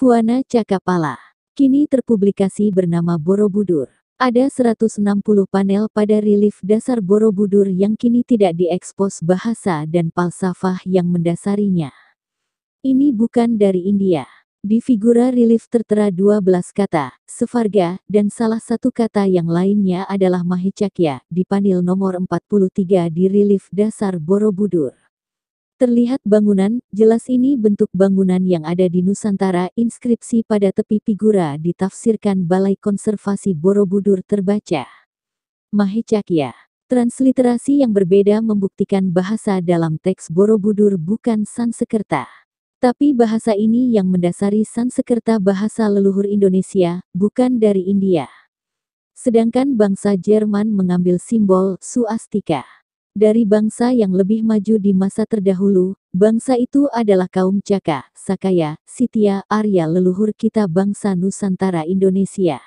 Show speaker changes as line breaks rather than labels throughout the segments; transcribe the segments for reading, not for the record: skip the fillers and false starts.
Fuana Cakapala. Kini terpublikasi bernama Borobudur. Ada 160 panel pada relief dasar Borobudur yang kini tidak diekspos bahasa dan falsafah yang mendasarinya. Ini bukan dari India. Di figura relief tertera 12 kata, Sevarga, dan salah satu kata yang lainnya adalah Mahecakya, di panel nomor 43 di relief dasar Borobudur. Terlihat bangunan, jelas ini bentuk bangunan yang ada di Nusantara. Inskripsi pada tepi figura ditafsirkan Balai Konservasi Borobudur terbaca. Mahecakya. Transliterasi yang berbeda membuktikan bahasa dalam teks Borobudur bukan Sansekerta. Tapi bahasa ini yang mendasari Sansekerta bahasa leluhur Indonesia, bukan dari India. Sedangkan bangsa Jerman mengambil simbol swastika dari bangsa yang lebih maju di masa terdahulu. Bangsa itu adalah kaum Caka, Sakaya, Sitya, Arya leluhur kita bangsa Nusantara Indonesia.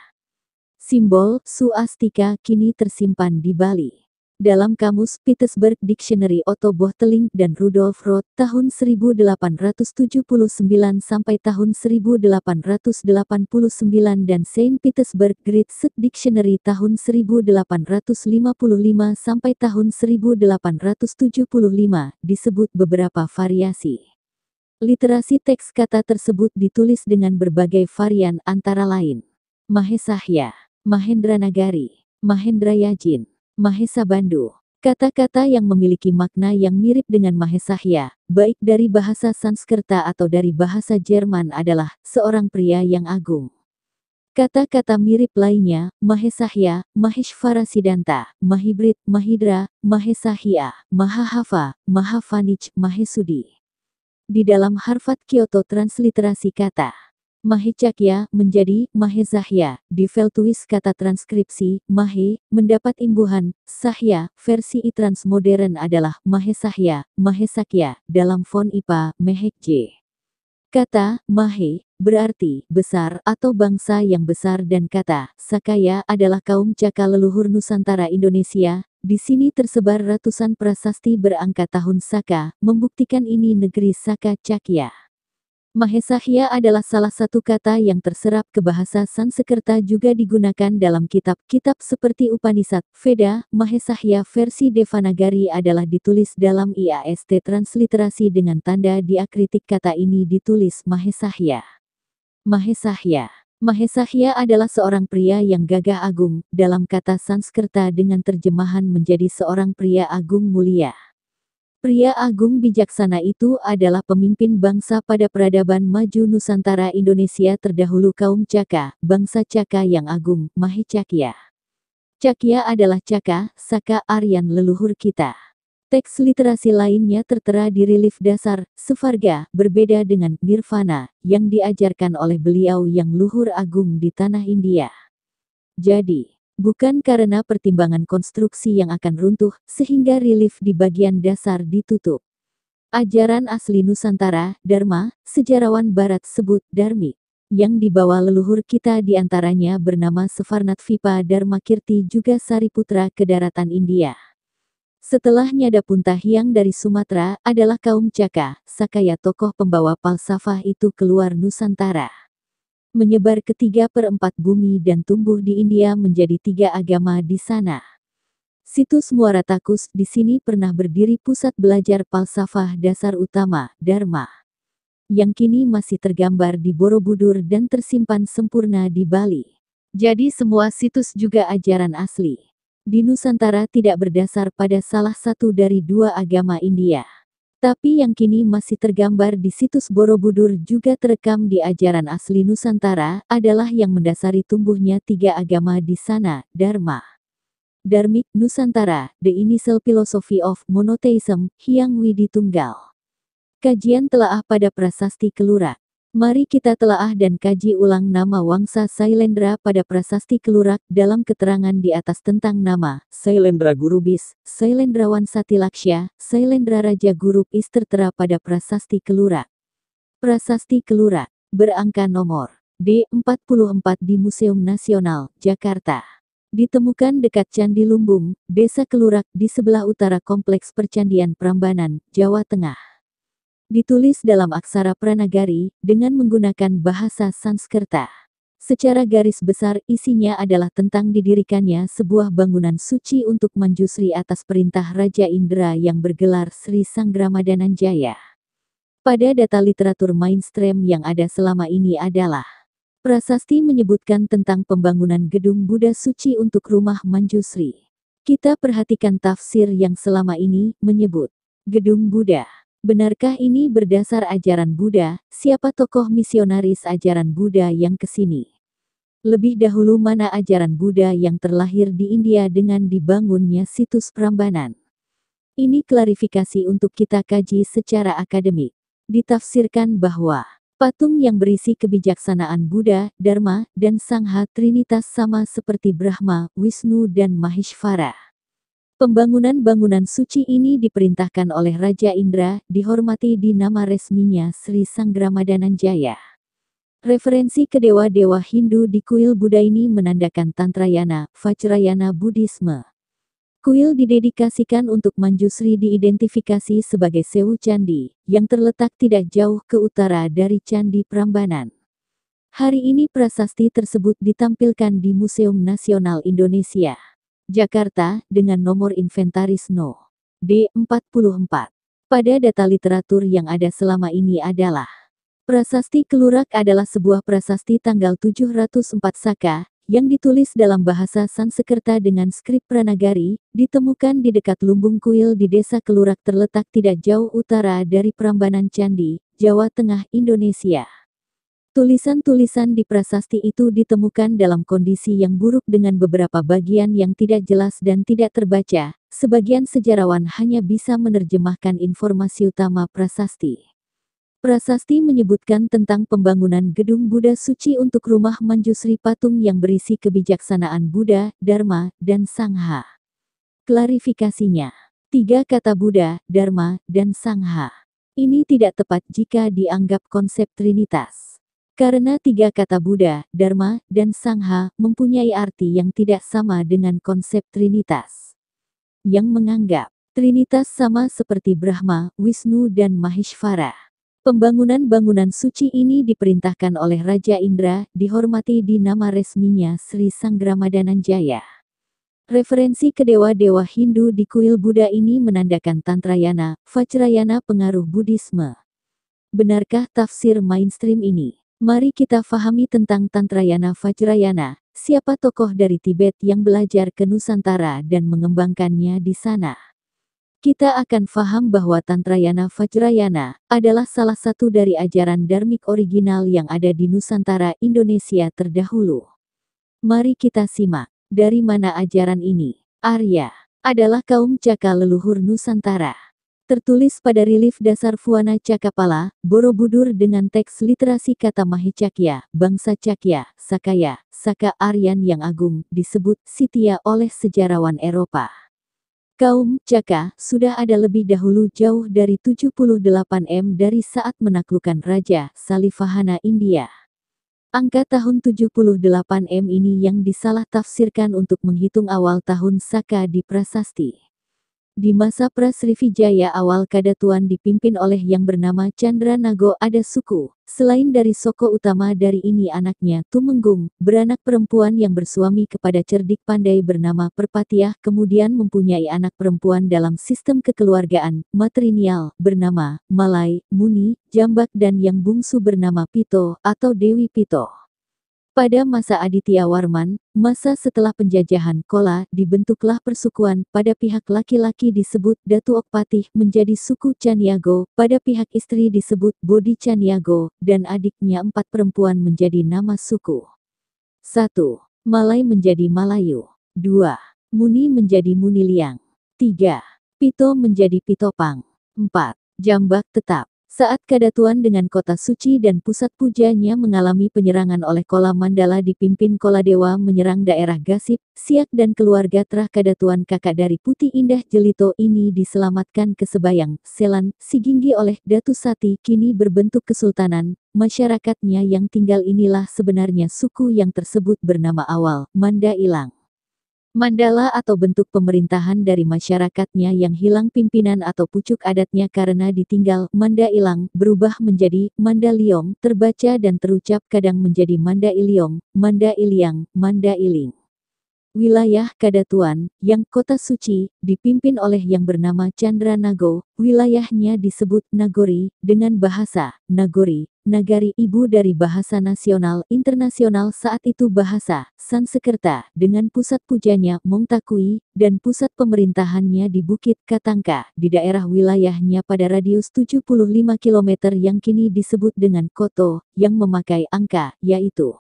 Simbol swastika kini tersimpan di Bali. Dalam kamus Petersburg Dictionary Otto Bohteling dan Rudolf Roth tahun 1879 sampai tahun 1889 dan Saint Petersburg Great Set Dictionary tahun 1855 sampai tahun 1875 disebut beberapa variasi. Literasi teks kata tersebut ditulis dengan berbagai varian antara lain Mahesahya, Mahendranagari, Mahendrayajin, Mahesa Bandu. Kata-kata yang memiliki makna yang mirip dengan Mahesahya, baik dari bahasa Sanskerta atau dari bahasa Jerman adalah seorang pria yang agung. Kata-kata mirip lainnya, Mahesahya, Maheshvara Siddhanta, Mahibrit, Mahidra, Mahesahya, Mahahava, Mahavanich, Mahesudi. Di dalam Harvard Kyoto transliterasi kata Mahecakya menjadi Mahezahya, di Veltuis kata transkripsi, Mahe, mendapat imbuhan, Sahya, versi e-trans modern adalah Mahesahya, Mahesakya, dalam font IPA, Mehekj. Kata, Mahe, berarti, besar atau bangsa yang besar dan kata, Sakaya adalah kaum Caka leluhur Nusantara Indonesia. Di sini tersebar ratusan prasasti berangka tahun Saka, membuktikan ini negeri Saka Cakya. Mahesahya adalah salah satu kata yang terserap ke bahasa Sansekerta juga digunakan dalam kitab-kitab seperti Upanishad, Veda. Mahesahya versi Devanagari adalah ditulis dalam IAST transliterasi dengan tanda diakritik kata ini ditulis Mahesahya. Mahesahya. Mahesahya adalah seorang pria yang gagah agung, dalam kata Sanskerta dengan terjemahan menjadi seorang pria agung mulia. Pria agung bijaksana itu adalah pemimpin bangsa pada peradaban maju Nusantara Indonesia terdahulu kaum Caka, bangsa Caka yang agung, Mahecakya. Cakya adalah Caka, Saka Aryan leluhur kita. Teks literasi lainnya tertera di relief dasar, Sevarga, berbeda dengan Nirvana, yang diajarkan oleh beliau yang luhur agung di tanah India. Jadi, bukan karena pertimbangan konstruksi yang akan runtuh, sehingga relief di bagian dasar ditutup. Ajaran asli Nusantara, Dharma, sejarawan Barat sebut Dharmik. Yang dibawa leluhur kita diantaranya bernama Sevarnatvipa Dharmakirti juga Sariputra ke daratan India. Setelah Nyadapuntahyang dari Sumatera, adalah kaum Caka, Sakaya tokoh pembawa falsafah itu keluar Nusantara. Menyebar ke 3/4 bumi dan tumbuh di India menjadi 3 agama di sana. Situs Muara Takus di sini pernah berdiri pusat belajar falsafah dasar utama, Dharma. Yang kini masih tergambar di Borobudur dan tersimpan sempurna di Bali. Jadi semua situs juga ajaran asli. Di Nusantara tidak berdasar pada salah satu dari 2 agama India. Tapi yang kini masih tergambar di situs Borobudur juga terekam di ajaran asli Nusantara, adalah yang mendasari tumbuhnya 3 agama di sana, Dharma. Dharmik, Nusantara, The Initial Philosophy of Monotheism, Hyang Widi Tunggal. Kajian telaah pada Prasasti Kelurak. Mari kita telaah dan kaji ulang nama Wangsa Sailendra pada Prasasti Kelurak dalam keterangan di atas tentang nama Sailendra Gurubis, Sailendrawan Satilaksya, Sailendra Raja Gurub Is tertera pada Prasasti Kelurak. Prasasti Kelurak berangka nomor D44 di Museum Nasional, Jakarta. Ditemukan dekat Candi Lumbung, Desa Kelurak di sebelah utara Kompleks Percandian Prambanan, Jawa Tengah. Ditulis dalam aksara Pranagari dengan menggunakan bahasa Sanskerta. Secara garis besar isinya adalah tentang didirikannya sebuah bangunan suci untuk Manjusri atas perintah Raja Indra yang bergelar Sri Sanggramadananjaya. Pada data literatur mainstream yang ada selama ini adalah prasasti menyebutkan tentang pembangunan gedung Buddha suci untuk rumah Manjusri. Kita perhatikan tafsir yang selama ini menyebut gedung Buddha. Benarkah ini berdasar ajaran Buddha? Siapa tokoh misionaris ajaran Buddha yang kesini? Lebih dahulu mana ajaran Buddha yang terlahir di India dengan dibangunnya situs Prambanan? Ini klarifikasi untuk kita kaji secara akademik. Ditafsirkan bahwa patung yang berisi kebijaksanaan Buddha, Dharma, dan Sangha Trinitas sama seperti Brahma, Wisnu dan Maheshvara. Pembangunan bangunan suci ini diperintahkan oleh Raja Indra, dihormati di nama resminya Sri Sanggramadananjaya. Referensi ke dewa-dewa Hindu di kuil Buddha ini menandakan Tantrayana, Vajrayana Buddhisme. Kuil didedikasikan untuk Manjusri diidentifikasi sebagai Sewu Candi, yang terletak tidak jauh ke utara dari Candi Prambanan. Hari ini prasasti tersebut ditampilkan di Museum Nasional Indonesia, Jakarta, dengan nomor inventaris No. D44. Pada data literatur yang ada selama ini adalah prasasti Kelurak adalah sebuah prasasti tanggal 704 Saka, yang ditulis dalam bahasa Sanskerta dengan skrip Pranagari, ditemukan di dekat lumbung kuil di desa Kelurak terletak tidak jauh utara dari Prambanan Candi, Jawa Tengah, Indonesia. Tulisan-tulisan di prasasti itu ditemukan dalam kondisi yang buruk dengan beberapa bagian yang tidak jelas dan tidak terbaca. Sebagian sejarawan hanya bisa menerjemahkan informasi utama prasasti. Prasasti menyebutkan tentang pembangunan gedung Buddha suci untuk rumah Manjusri patung yang berisi kebijaksanaan Buddha, Dharma, dan Sangha. Klarifikasinya. 3 kata Buddha, Dharma, dan Sangha. Ini tidak tepat jika dianggap konsep Trinitas. Karena 3 kata Buddha, Dharma, dan Sangha mempunyai arti yang tidak sama dengan konsep Trinitas. Yang menganggap Trinitas sama seperti Brahma, Wisnu dan Maheshvara. Pembangunan bangunan suci ini diperintahkan oleh Raja Indra, dihormati di nama resminya Sri Sanggramadananjaya. Referensi ke dewa-dewa Hindu di kuil Buddha ini menandakan Tantrayana, Vajrayana pengaruh Buddhisme. Benarkah tafsir mainstream ini? Mari kita fahami tentang Tantrayana Vajrayana, siapa tokoh dari Tibet yang belajar ke Nusantara dan mengembangkannya di sana. Kita akan faham bahwa Tantrayana Vajrayana adalah salah satu dari ajaran dharmik original yang ada di Nusantara Indonesia terdahulu. Mari kita simak, dari mana ajaran ini? Arya adalah kaum Caka leluhur Nusantara. Tertulis pada relief dasar Fuana Cakapala, Borobudur dengan teks literasi kata Mahecakya, bangsa Cakya, Sakaya, Saka Aryan yang agung, disebut Sitya oleh sejarawan Eropa. Kaum Caka sudah ada lebih dahulu jauh dari 78 M dari saat menaklukkan Raja Salivahana India. Angka tahun 78 M ini yang disalah tafsirkan untuk menghitung awal tahun Saka di prasasti. Di masa Prasrivijaya awal Kadatuan dipimpin oleh yang bernama Chandra Nago ada suku. Selain dari Soko utama dari ini anaknya Tumenggung, beranak perempuan yang bersuami kepada cerdik pandai bernama Perpatiah, kemudian mempunyai anak perempuan dalam sistem kekeluargaan, matrinial, bernama Malai, Muni, Jambak dan yang bungsu bernama Pito atau Dewi Pito. Pada masa Aditya Warman, masa setelah penjajahan Kola, dibentuklah persukuan, pada pihak laki-laki disebut Datu Okpatih menjadi suku Caniago, pada pihak istri disebut Bodi Caniago, dan adiknya 4 perempuan menjadi nama suku. 1. Malai menjadi Malayu. 2. Muni menjadi Muniliang. 3. Pito menjadi Pitopang. 4. Jambak tetap. Saat Kadatuan dengan kota suci dan pusat pujanya mengalami penyerangan oleh Kola Mandala dipimpin Koladewa menyerang daerah Gasip, Siak dan keluarga Trah Kadatuan kakak dari Putih Indah Jelito ini diselamatkan ke Sebayang, Selan, Siginggi oleh Datu Sati kini berbentuk kesultanan, masyarakatnya yang tinggal inilah sebenarnya suku yang tersebut bernama awal, Manda Ilang. Mandala atau bentuk pemerintahan dari masyarakatnya yang hilang pimpinan atau pucuk adatnya karena ditinggal, Manda Ilang, berubah menjadi Manda Liong, terbaca dan terucap kadang menjadi Manda Iliong, Manda Iliang, Manda Iling. Wilayah Kadatuan, yang kota suci, dipimpin oleh yang bernama Chandra Nago, wilayahnya disebut Nagori, dengan bahasa, Nagori, Nagari ibu dari bahasa nasional internasional saat itu bahasa, Sanskerta, dengan pusat pujanya, Mongtakui, dan pusat pemerintahannya di Bukit Katangka, di daerah wilayahnya pada radius 75 km yang kini disebut dengan Koto, yang memakai angka, yaitu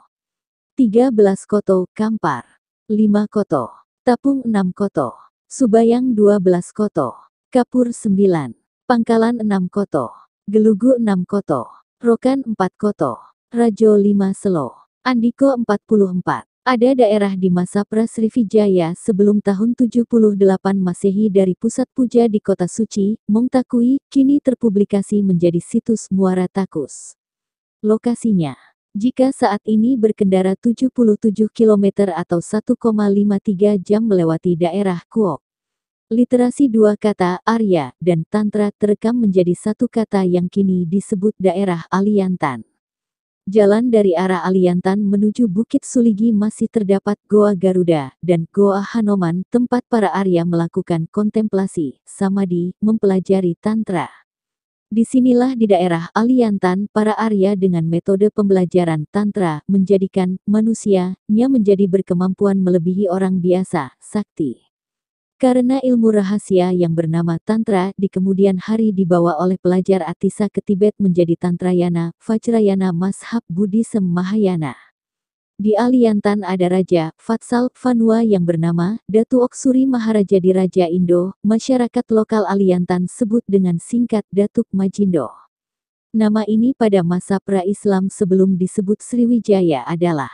13 Koto, Kampar. 5 koto, Tapung 6 koto, Subayang 12 koto, Kapur 9, Pangkalan 6 koto, Gelugu 6 koto, Rokan 4 koto, Rajo 5 Selo, Andiko 44. Ada daerah di masa Prasrivijaya sebelum tahun 78 Masehi dari pusat puja di kota suci, Mongtakui, kini terpublikasi menjadi situs Muara Takus. Lokasinya, jika saat ini berkendara 77 km atau 1,53 jam melewati daerah Kuok. Literasi dua kata, Arya, dan Tantra terekam menjadi satu kata yang kini disebut daerah Aliantan. Jalan dari arah Aliantan menuju Bukit Suligi masih terdapat Goa Garuda, dan Goa Hanoman, tempat para Arya melakukan kontemplasi, samadhi, mempelajari Tantra. Disinilah di daerah Aliantan, para Arya dengan metode pembelajaran Tantra menjadikan manusianya menjadi berkemampuan melebihi orang biasa, sakti. Karena ilmu rahasia yang bernama Tantra di kemudian hari dibawa oleh pelajar Atisa ke Tibet menjadi Tantrayana, Vajrayana Mazhab Buddhisme Mahayana. Di Aliantan ada Raja Fatsal Vanua yang bernama Datu Oksuri Maharaja di Raja Indo, masyarakat lokal Aliantan sebut dengan singkat Datuk Majindo. Nama ini pada masa pra-Islam sebelum disebut Sriwijaya adalah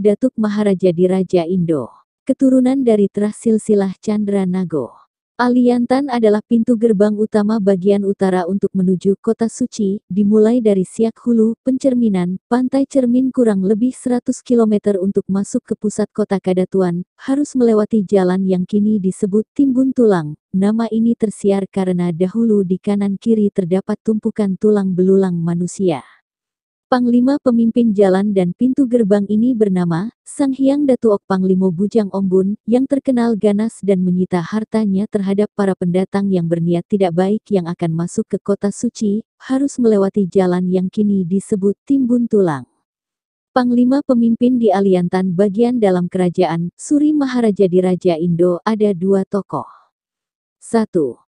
Datuk Maharaja di Raja Indo, keturunan dari silsilah Chandra Nago. Aliantan adalah pintu gerbang utama bagian utara untuk menuju kota suci, dimulai dari Siak Hulu, pencerminan, pantai cermin kurang lebih 100 km untuk masuk ke pusat kota Kadatuan, harus melewati jalan yang kini disebut Timbun Tulang. Nama ini tersiar karena dahulu di kanan kiri terdapat tumpukan tulang belulang manusia. Panglima pemimpin jalan dan pintu gerbang ini bernama Sang Hyang Datuok Panglimo Bujang Ombun, yang terkenal ganas dan menyita hartanya terhadap para pendatang yang berniat tidak baik yang akan masuk ke kota suci, harus melewati jalan yang kini disebut Timbun Tulang. Panglima pemimpin di Aliantan bagian dalam kerajaan Suri Maharaja di Raja Indo ada dua tokoh. 1.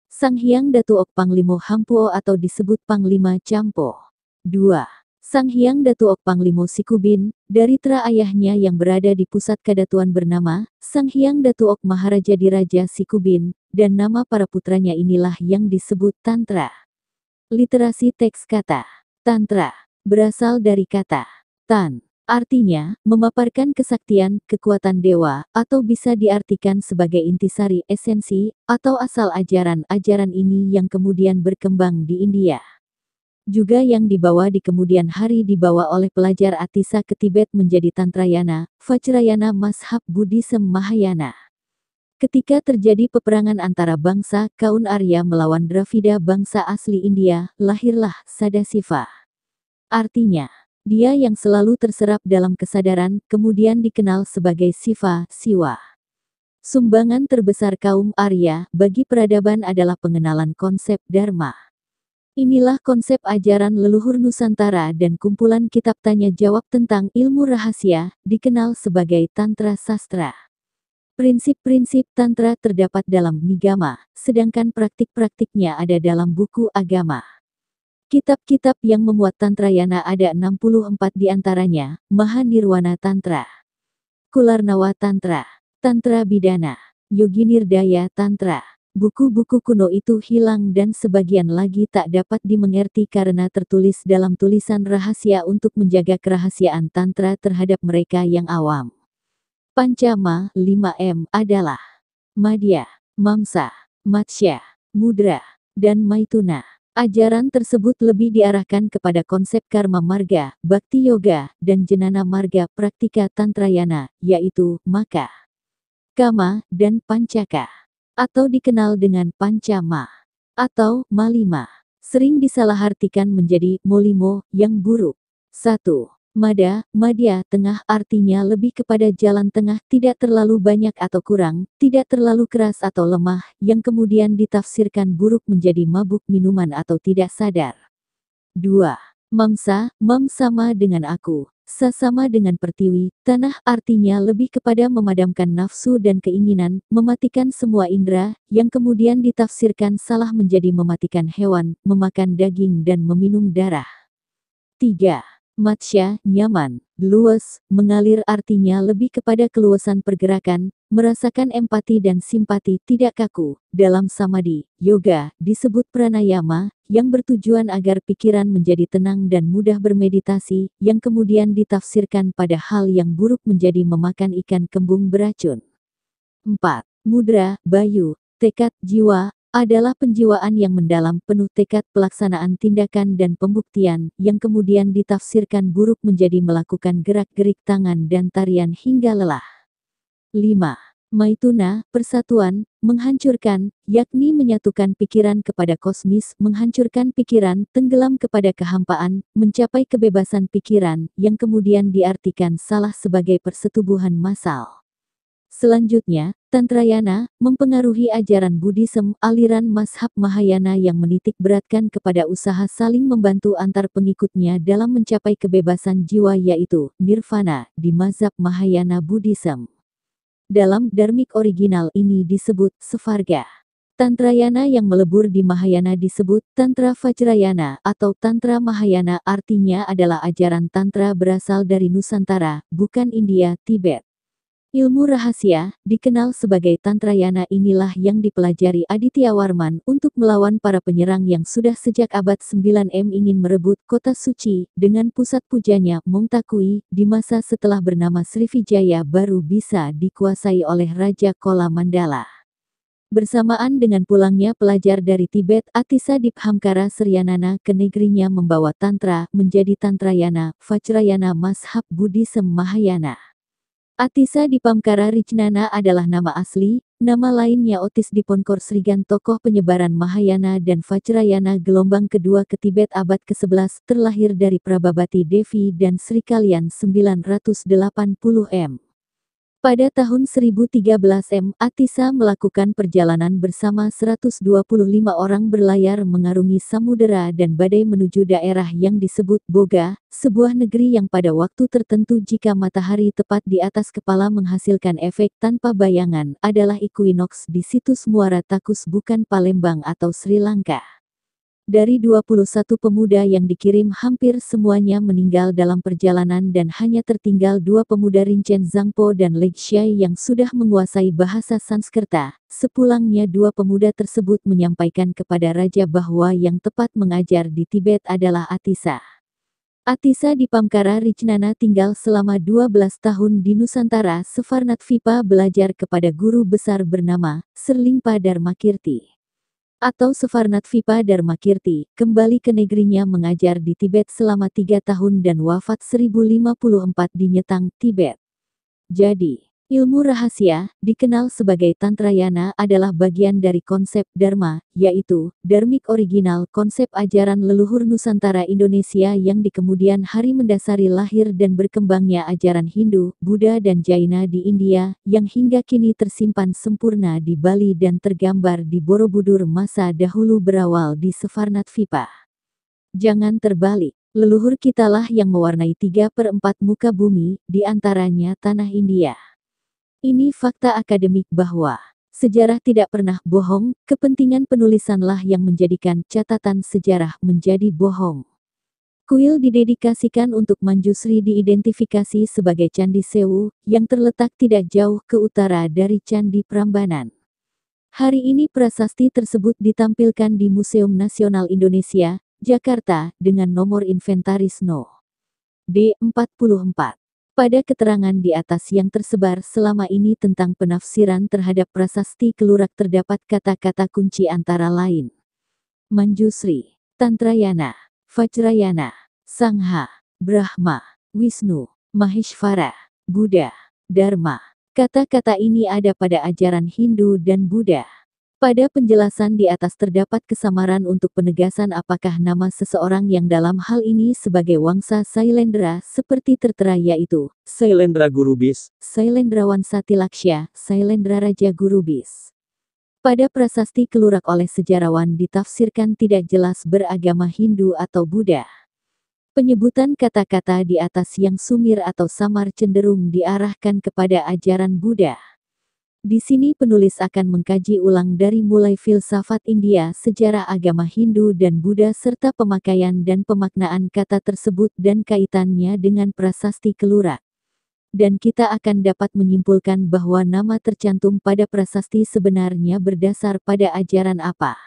Sang Hyang Datuok Panglimo Hampuo atau disebut Panglima Campo. 2. Sang Hyang Datuok Panglimo Sikubin, dari tra ayahnya yang berada di pusat Kadatuan bernama Sang Hyang Datuok Maharaja di Raja Sikubin, dan nama para putranya inilah yang disebut Tantra. Literasi teks kata Tantra berasal dari kata Tan, artinya memaparkan kesaktian, kekuatan dewa, atau bisa diartikan sebagai intisari esensi, atau asal ajaran-ajaran ini yang kemudian berkembang di India. Juga yang dibawa di kemudian hari dibawa oleh pelajar Atisa ke Tibet menjadi Tantrayana, Vajrayana Mazhab Buddhisme Mahayana. Ketika terjadi peperangan antara bangsa Kaun Arya melawan Dravida bangsa asli India, lahirlah Sadasiva. Artinya, dia yang selalu terserap dalam kesadaran, kemudian dikenal sebagai Siva, Siwa. Sumbangan terbesar kaum Arya bagi peradaban adalah pengenalan konsep Dharma. Inilah konsep ajaran leluhur Nusantara dan kumpulan kitab tanya jawab tentang ilmu rahasia, dikenal sebagai Tantra Sastra. Prinsip-prinsip Tantra terdapat dalam Nigama, sedangkan praktik-praktiknya ada dalam buku agama. Kitab-kitab yang memuat Tantrayana ada 64 diantaranya, Mahanirwana Tantra, Kularnawa Tantra, Tantra Bidana, Yoginirdaya Tantra. Buku-buku kuno itu hilang dan sebagian lagi tak dapat dimengerti karena tertulis dalam tulisan rahasia untuk menjaga kerahasiaan Tantra terhadap mereka yang awam. Pancama, 5M, adalah Madhya, Mamsa, Matsya, Mudra, dan Maituna. Ajaran tersebut lebih diarahkan kepada konsep Karma Marga, Bhakti Yoga, dan Jenana Marga Praktika Tantrayana, yaitu Maka. Kama, dan Pancaka, atau dikenal dengan Pancama, atau Malima, sering disalahartikan menjadi Molimo, yang buruk. 1. Mada, madya, tengah artinya lebih kepada jalan tengah, tidak terlalu banyak atau kurang, tidak terlalu keras atau lemah, yang kemudian ditafsirkan buruk menjadi mabuk minuman atau tidak sadar. 2. Mamsa, mam sama dengan aku, sa sama dengan pertiwi, tanah artinya lebih kepada memadamkan nafsu dan keinginan, mematikan semua indera, yang kemudian ditafsirkan salah menjadi mematikan hewan, memakan daging dan meminum darah. 3. Matsya, nyaman, luwes, mengalir artinya lebih kepada keluasan pergerakan, merasakan empati dan simpati, tidak kaku. Dalam samadhi, yoga, disebut pranayama, yang bertujuan agar pikiran menjadi tenang dan mudah bermeditasi, yang kemudian ditafsirkan pada hal yang buruk menjadi memakan ikan kembung beracun. 4. Mudra, bayu, tekad, jiwa, adalah penjiwaan yang mendalam, penuh tekad, pelaksanaan tindakan dan pembuktian, yang kemudian ditafsirkan buruk menjadi melakukan gerak-gerik tangan dan tarian hingga lelah. 5. Maituna, persatuan, menghancurkan, yakni menyatukan pikiran kepada kosmis, menghancurkan pikiran, tenggelam kepada kehampaan, mencapai kebebasan pikiran, yang kemudian diartikan salah sebagai persetubuhan massal. Selanjutnya, Tantrayana, mempengaruhi ajaran Buddhisme, aliran mazhab Mahayana yang menitik beratkan kepada usaha saling membantu antar pengikutnya dalam mencapai kebebasan jiwa, yaitu nirvana, di mazhab Mahayana Buddhism. Dalam Dharmik original ini disebut Svarga. Tantrayana yang melebur di Mahayana disebut Tantra Vajrayana atau Tantra Mahayana, artinya adalah ajaran Tantra berasal dari Nusantara, bukan India, Tibet. Ilmu rahasia, dikenal sebagai Tantrayana, inilah yang dipelajari Aditya Warman untuk melawan para penyerang yang sudah sejak abad 9 ingin merebut kota suci, dengan pusat pujanya, Mongtakui, di masa setelah bernama Srivijaya baru bisa dikuasai oleh Raja Kola Mandala. Bersamaan dengan pulangnya pelajar dari Tibet, Atisa Diphamkara Suryanana ke negerinya membawa Tantra, menjadi Tantrayana, Vajrayana mazhab Buddhisme Mahayana. Atisa Diphamkara Ricnana adalah nama asli, nama lainnya Otis Diponkor Srigan, tokoh penyebaran Mahayana dan Vajrayana gelombang kedua ke Tibet abad ke-11, terlahir dari Prabhabati Devi dan Sri Kalyan 980 m. Pada tahun 1013 m, Atisa melakukan perjalanan bersama 125 orang berlayar mengarungi samudera dan badai menuju daerah yang disebut Boga, sebuah negeri yang pada waktu tertentu jika matahari tepat di atas kepala menghasilkan efek tanpa bayangan, adalah equinox di situs Muara Takus, bukan Palembang atau Sri Lanka. Dari 21 pemuda yang dikirim, hampir semuanya meninggal dalam perjalanan dan hanya tertinggal 2 pemuda, Rinchen Zangpo dan Legshai, yang sudah menguasai bahasa Sanskerta. Sepulangnya 2 pemuda tersebut menyampaikan kepada raja bahwa yang tepat mengajar di Tibet adalah Atisa. Atisa Diphamkara Ricnana tinggal selama 12 tahun di Nusantara Svarnatvipa, belajar kepada guru besar bernama Serlingpa Dharmakirti atau Svarnatvipa Dharmakirti, kembali ke negerinya mengajar di Tibet selama 3 tahun dan wafat 1054 di Nyetang, Tibet. Jadi, ilmu rahasia, dikenal sebagai Tantrayana, adalah bagian dari konsep Dharma, yaitu Dharmik original, konsep ajaran leluhur Nusantara Indonesia yang di kemudian hari mendasari lahir dan berkembangnya ajaran Hindu, Buddha dan Jaina di India, yang hingga kini tersimpan sempurna di Bali dan tergambar di Borobudur masa dahulu berawal di Svarnatvipa. Jangan terbalik, leluhur kitalah yang mewarnai 3/4 muka bumi, di antaranya tanah India. Ini fakta akademik bahwa sejarah tidak pernah bohong, kepentingan penulisanlah yang menjadikan catatan sejarah menjadi bohong. Kuil didedikasikan untuk Manjusri diidentifikasi sebagai Candi Sewu, yang terletak tidak jauh ke utara dari Candi Prambanan. Hari ini prasasti tersebut ditampilkan di Museum Nasional Indonesia, Jakarta, dengan nomor inventaris No. D44. Pada keterangan di atas yang tersebar selama ini tentang penafsiran terhadap prasasti Kelurak terdapat kata-kata kunci antara lain Manjusri, Tantrayana, Vajrayana, Sangha, Brahma, Wisnu, Maheshvara, Buddha, Dharma, Kata-kata ini ada pada ajaran Hindu dan Buddha. Pada penjelasan di atas terdapat kesamaran untuk penegasan apakah nama seseorang yang dalam hal ini sebagai Wangsa Sailendra seperti tertera yaitu
Sailendra Gurubis,
Sailendrawan Satilaksya, Sailendra Raja Gurubis. Pada prasasti Kelurak oleh sejarawan ditafsirkan tidak jelas beragama Hindu atau Buddha. Penyebutan kata-kata di atas yang sumir atau samar cenderung diarahkan kepada ajaran Buddha. Di sini penulis akan mengkaji ulang dari mulai filsafat India, sejarah agama Hindu dan Buddha serta pemakaian dan pemaknaan kata tersebut dan kaitannya dengan prasasti Kelurak. Dan kita akan dapat menyimpulkan bahwa nama tercantum pada prasasti sebenarnya berdasar pada ajaran apa.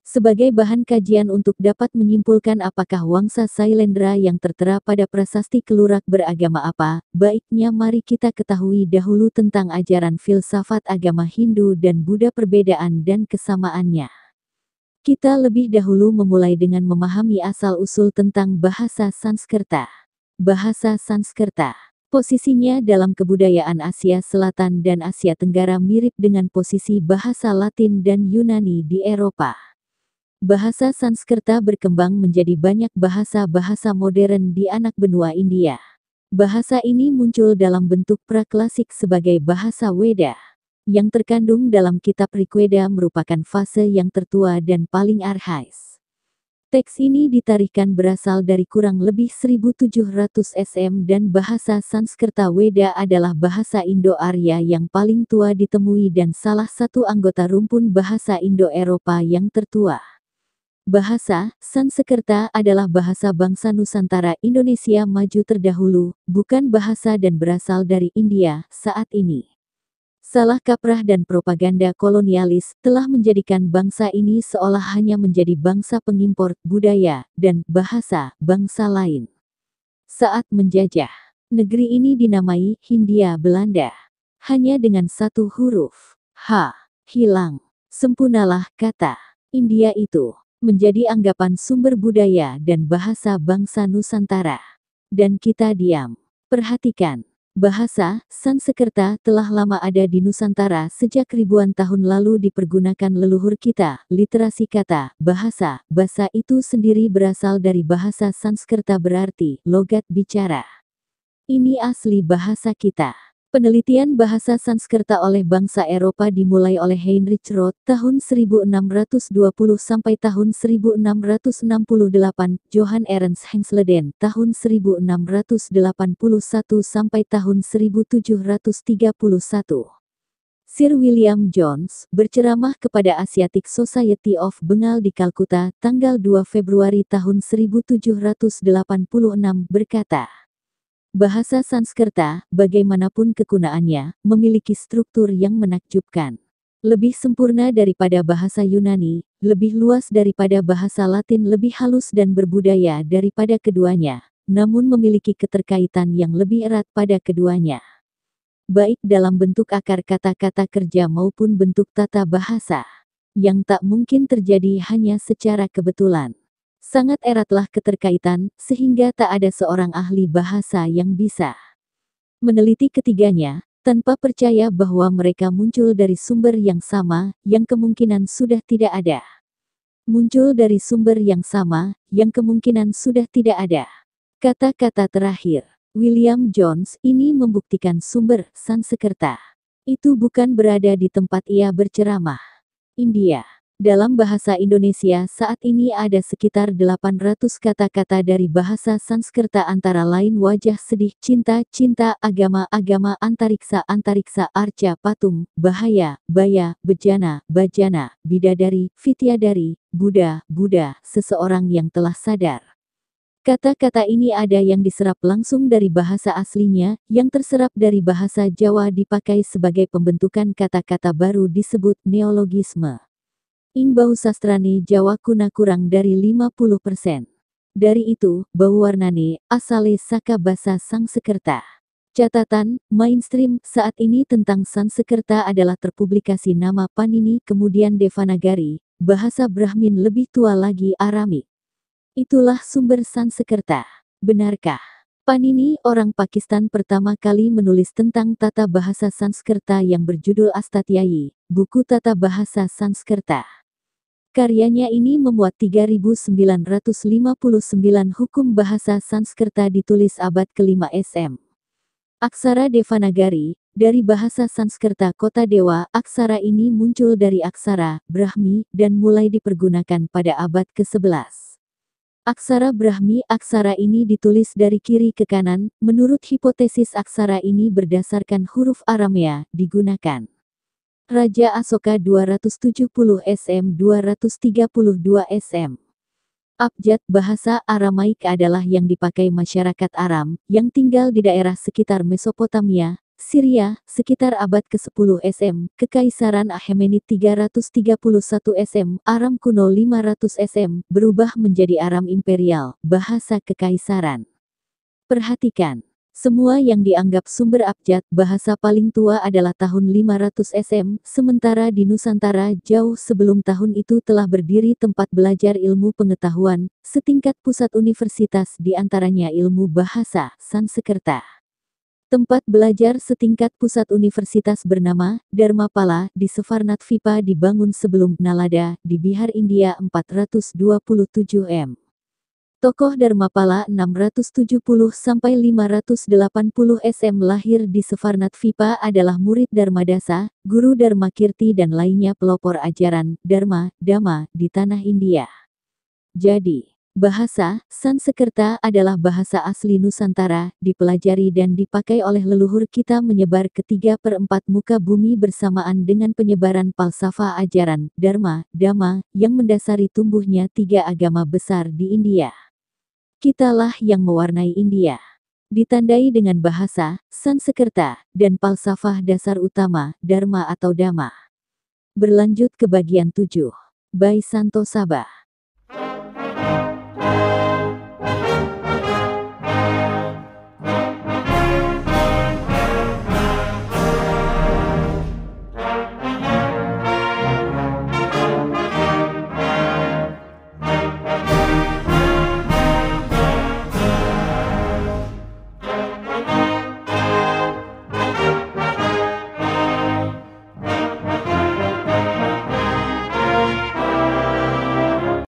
Sebagai bahan kajian untuk dapat menyimpulkan apakah Wangsa Sailendra yang tertera pada prasasti Kelurak beragama apa, baiknya mari kita ketahui dahulu tentang ajaran filsafat agama Hindu dan Buddha, perbedaan dan kesamaannya. Kita lebih dahulu memulai dengan memahami asal-usul tentang bahasa Sanskerta. Bahasa Sanskerta. Posisinya dalam kebudayaan Asia Selatan dan Asia Tenggara mirip dengan posisi bahasa Latin dan Yunani di Eropa. Bahasa Sanskerta berkembang menjadi banyak bahasa-bahasa modern di anak benua India. Bahasa ini muncul dalam bentuk praklasik sebagai bahasa Weda. Yang terkandung dalam kitab Rigveda merupakan fase yang tertua dan paling arhais. Teks ini ditarikan berasal dari kurang lebih 1700 SM dan bahasa Sanskerta Weda adalah bahasa Indo-Arya yang paling tua ditemui dan salah satu anggota rumpun bahasa Indo-Eropa yang tertua. Bahasa Sanskerta adalah bahasa bangsa Nusantara Indonesia maju terdahulu, bukan bahasa dan berasal dari India saat ini. Salah kaprah dan propaganda kolonialis telah menjadikan bangsa ini seolah hanya menjadi bangsa pengimpor budaya dan bahasa bangsa lain. Saat menjajah, negeri ini dinamai Hindia Belanda. Hanya dengan satu huruf H hilang, sempurnalah kata India itu menjadi anggapan sumber budaya dan bahasa bangsa Nusantara. Dan kita diam. Perhatikan, bahasa Sanskerta telah lama ada di Nusantara sejak ribuan tahun lalu dipergunakan leluhur kita. Literasi kata, bahasa itu sendiri berasal dari bahasa Sanskerta berarti logat bicara. Ini asli bahasa kita. Penelitian bahasa Sanskerta oleh bangsa Eropa dimulai oleh Heinrich Roth tahun 1620 sampai tahun 1668, Johann Ernst Hensleden tahun 1681 sampai tahun 1731. Sir William Jones berceramah kepada Asiatic Society of Bengal di Kalkuta tanggal 2 Februari tahun 1786 berkata, bahasa Sanskerta, bagaimanapun kekunaannya, memiliki struktur yang menakjubkan. Lebih sempurna daripada bahasa Yunani, lebih luas daripada bahasa Latin, lebih halus dan berbudaya daripada keduanya, namun memiliki keterkaitan yang lebih erat pada keduanya. Baik dalam bentuk akar kata-kata kerja maupun bentuk tata bahasa, yang tak mungkin terjadi hanya secara kebetulan. Sangat eratlah keterkaitan, sehingga tak ada seorang ahli bahasa yang bisa meneliti ketiganya, tanpa percaya bahwa mereka muncul dari sumber yang sama, yang kemungkinan sudah tidak ada. Muncul dari sumber yang sama, yang kemungkinan sudah tidak ada. Kata-kata terakhir, William Jones ini membuktikan sumber Sanskerta itu bukan berada di tempat ia berceramah. India. Dalam bahasa Indonesia saat ini ada sekitar 800 kata-kata dari bahasa Sanskerta antara lain wajah, sedih, cinta, cinta, agama, agama, antariksa, antariksa, arca, patung, bahaya, baya, bejana, bajana, bidadari, vidyadari, Buddha, Buddha, seseorang yang telah sadar. Kata-kata ini ada yang diserap langsung dari bahasa aslinya, yang terserap dari bahasa Jawa dipakai sebagai pembentukan kata-kata baru disebut neologisme. Ing bau sastrane Jawa kuna kurang dari 50%. Dari itu, bau warnane, asale saka basa Sanskerta. Catatan, mainstream saat ini tentang Sanskerta adalah terpublikasi nama Panini kemudian Devanagari, bahasa Brahmin lebih tua lagi Aramik. Itulah sumber Sanskerta. Benarkah? Panini, orang Pakistan pertama kali menulis tentang tata bahasa Sanskerta yang berjudul Astatyayi, buku tata bahasa Sanskerta. Karyanya ini memuat 3.959 hukum bahasa Sanskerta ditulis abad ke-5 SM. Aksara Devanagari, dari bahasa Sanskerta kota dewa, aksara ini muncul dari aksara Brahmi dan mulai dipergunakan pada abad ke-11. Aksara Brahmi, aksara ini ditulis dari kiri ke kanan. Menurut hipotesis aksara ini berdasarkan huruf Aramea digunakan. Raja Asoka 270 SM 232 SM. Abjad bahasa Aramaik adalah yang dipakai masyarakat Aram yang tinggal di daerah sekitar Mesopotamia, Syria, sekitar abad ke-10 SM, Kekaisaran Achaemenid 331 SM, Aram kuno 500 SM, berubah menjadi Aram imperial, bahasa kekaisaran. Perhatikan, semua yang dianggap sumber abjad bahasa paling tua adalah tahun 500 SM, sementara di Nusantara jauh sebelum tahun itu telah berdiri tempat belajar ilmu pengetahuan, setingkat pusat universitas diantaranya ilmu bahasa Sanskerta. Tempat belajar setingkat pusat universitas bernama Dharmapala di Savarnatvipa dibangun sebelum Nalada di Bihar India 427 m. Tokoh Dharmapala 670–580 SM lahir di Savarnatvipa adalah murid Dharmadasa, guru Dharmakirti dan lainnya pelopor ajaran Dharma, Dhamma di tanah India. Jadi, bahasa Sanskerta adalah bahasa asli Nusantara, dipelajari dan dipakai oleh leluhur kita menyebar ke 3/4 muka bumi bersamaan dengan penyebaran falsafah ajaran, Dharma, Dhamma, yang mendasari tumbuhnya 3 agama besar di India. Kitalah yang mewarnai India. Ditandai dengan bahasa Sanskerta dan falsafah dasar utama, Dharma atau Dhamma. Berlanjut ke bagian 7. By Santo Sabah.